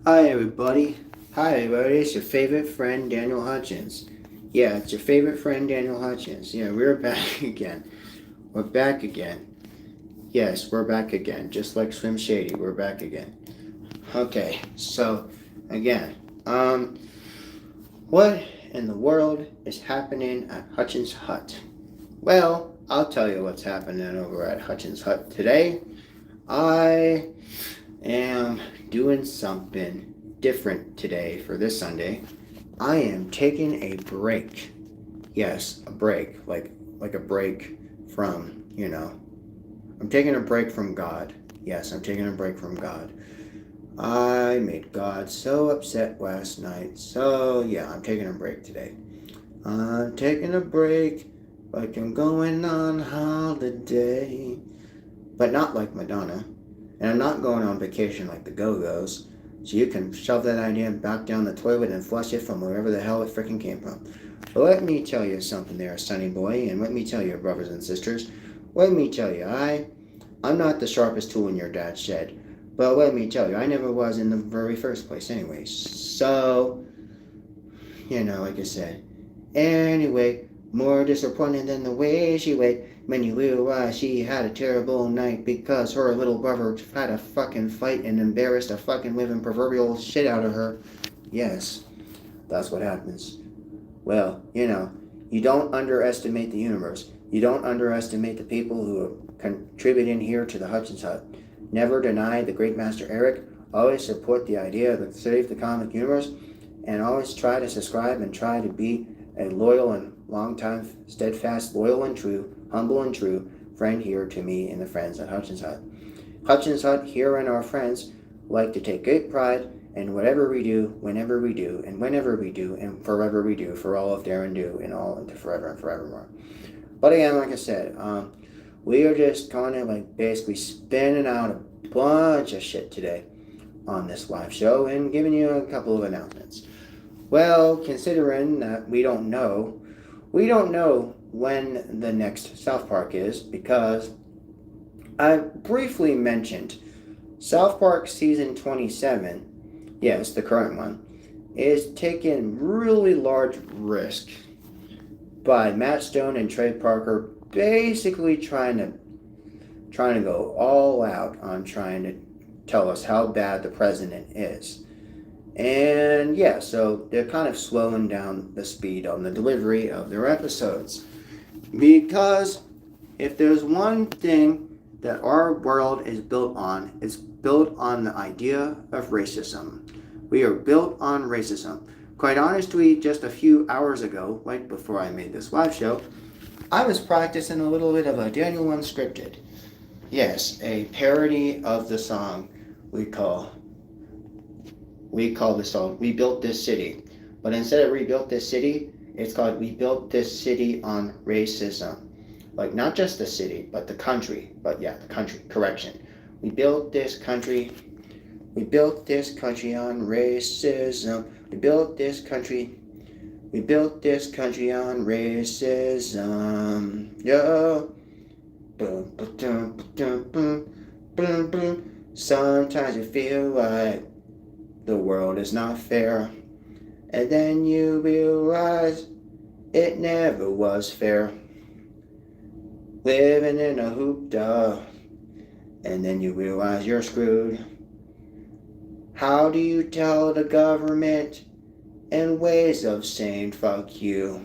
Hi everybody. Hi everybody. It's your favorite friend Daniel Hutchins. Yeah, it's your favorite friend Daniel Hutchins. Yeah, we're back again. We're back again. Yes, we're back again. Just like Slim Shady, we're back again. Okay, so again, what in the world is happening at Hutchins Hut? Well, I'll tell you what's happening over at Hutchins Hut today. I am doing something different today for this Sunday. I am taking a break. Yes, a break. Like a break from, I'm taking a break from God. Yes, I'm taking a break from God. I made God so upset last night. So, yeah, I'm taking a break today. I'm taking a break like I'm going on holiday. But not like Madonna. And I'm not going on vacation like the Go-Go's. So you can shove that idea back down the toilet and flush it from wherever the hell it freaking came from. But let me tell you something there, sonny boy, and let me tell you, brothers and sisters. Let me tell you, I'm not the sharpest tool in your dad's shed. But let me tell you, I never was in the very first place anyways. So, like I said. Anyway, more disappointing than the way she went when you realize she had a terrible night because her little brother had a fucking fight and embarrassed the fucking living proverbial shit out of her. Yes, that's what happens. Well, you don't underestimate the universe. You don't underestimate the people who are contributing here to the Hutchins Hut. Never deny the great master Eric. Always support the idea of the save the comic universe, and always try to subscribe and try to be a loyal and long-time, steadfast, loyal and true, humble and true friend here to me and the friends at Hutchins Hut. Hutchins Hut here and our friends like to take great pride in whatever we do, whenever we do, and whenever we do, and forever we do, for all of dare and do, and all into forever and forevermore. But again, like I said, we are just kind of like basically spinning out a bunch of shit today on this live show and giving you a couple of announcements. Well, considering that we don't know when the next South Park is because I briefly mentioned South Park season 27, yes, the current one, is taking really large risk by Matt Stone and Trey Parker basically trying to go all out on trying to tell us how bad the president is. And yeah, so they're kind of slowing down the speed on the delivery of their episodes. Because if there's one thing that our world is built on, it's built on the idea of racism. We are built on racism. Quite honestly, just a few hours ago, right before I made this live show, I was practicing a little bit of a Daniel Unscripted. Yes, a parody of the song we call the song We Built This City. But instead of Rebuilt This City, it's called We Built This City on Racism. Like not just the city, but the country. But yeah, the country. Correction. We built this country. We built this country on racism. We built this country. We built this country on racism. Yo. Boom, boom, boom, boom, boom, boom. Sometimes you feel like the world is not fair. And then you realize it never was fair. Living in a hoopda. And then you realize you're screwed. How do you tell the government and ways of saying fuck you?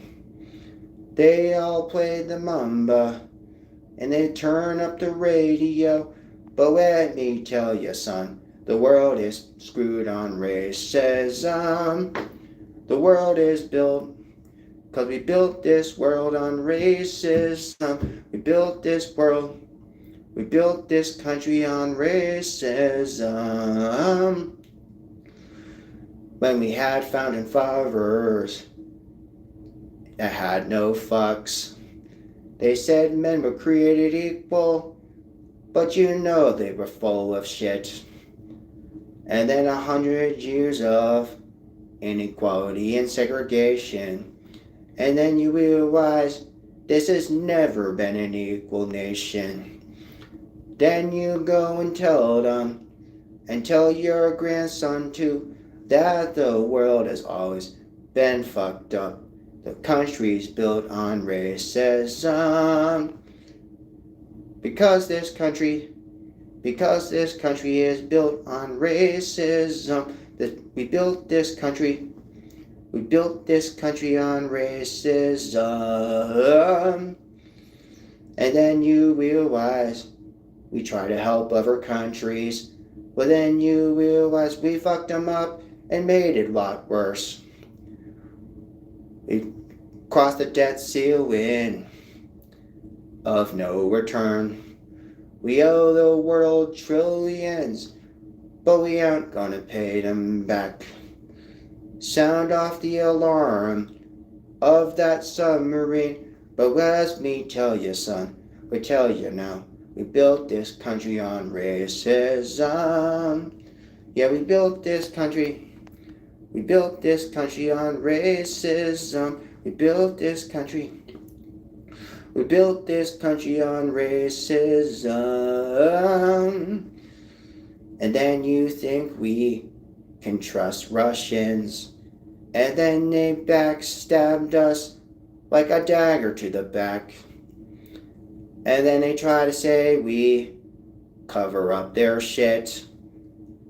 They all play the mamba and they turn up the radio. But let me tell you, son, the world is screwed on racism. The world is built because we built this world on racism. We built this world. We built this country on racism. When we had founding fathers that had no fucks. They said men were created equal, but you know they were full of shit. And then 100 years of inequality and segregation. And then you realize this has never been an equal nation. Then you go and tell them, and tell your grandson too that the world has always been fucked up. The country's built on racism. Because this country is built on racism. We built this country on racism. And then you realize we try to help other countries, but then you realize we fucked them up and made it a lot worse. We crossed the debt ceiling of no return. We owe the world trillions, but we aren't gonna pay them back. Sound off the alarm of that submarine, but let me tell you, son, we tell you now, we built this country on racism. Yeah, we built this country on racism. We built this country on racism. And then you think we can trust Russians, and then they backstabbed us like a dagger to the back. And then they try to say we cover up their shit,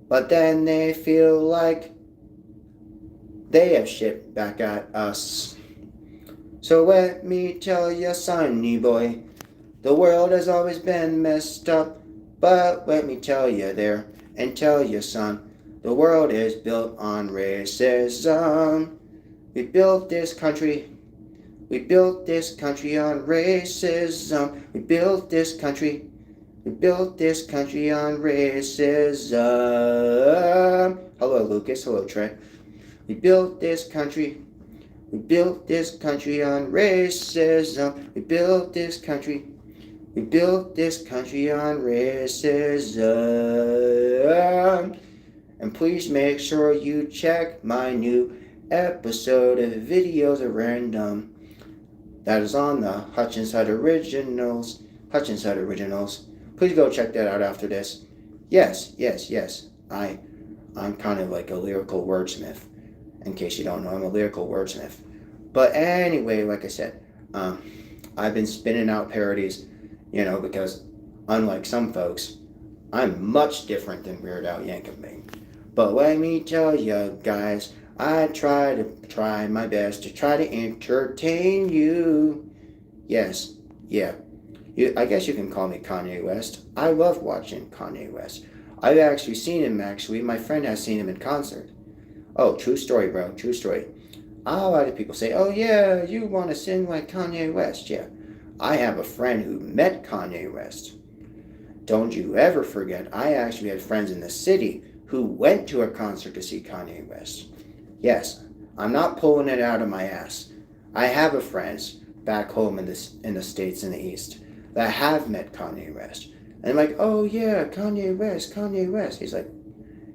but then they feel like they have shit back at us. So let me tell you, sonny boy, the world has always been messed up, but let me tell you there, and tell you, son, the world is built on racism. We built this country on racism. We built this country on racism. Hello, Lucas. Hello, Trey. We built this country on racism. We built this country on racism. And please make sure you check my new episode of Videos at Random. That is on the Hutchins Hut Originals. Please go check that out after this. Yes. I'm kind of like a lyrical wordsmith. In case you don't know, I'm a lyrical wordsmith. But anyway, like I said, I've been spinning out parodies, because unlike some folks, I'm much different than Weird Al Yankovic. But let me tell you guys, I try my best to try to entertain you. Yes, yeah. I guess you can call me Kanye West. I love watching Kanye West. I've actually seen him, My friend has seen him in concert. Oh, true story, bro. True story. A lot of people say, oh yeah, you want to sing like Kanye West. Yeah. I have a friend who met Kanye West. Don't you ever forget, I actually had friends in the city who went to a concert to see Kanye West. Yes, I'm not pulling it out of my ass. I have a friends back home in the States in the East that have met Kanye West. And I'm like, oh yeah, Kanye West. He's like,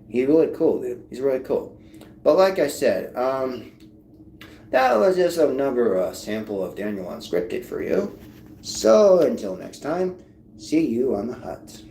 he's really cool, dude. He's really cool. But like I said, that was just a sample of Daniel Unscripted for you. So until next time, see you on the hut.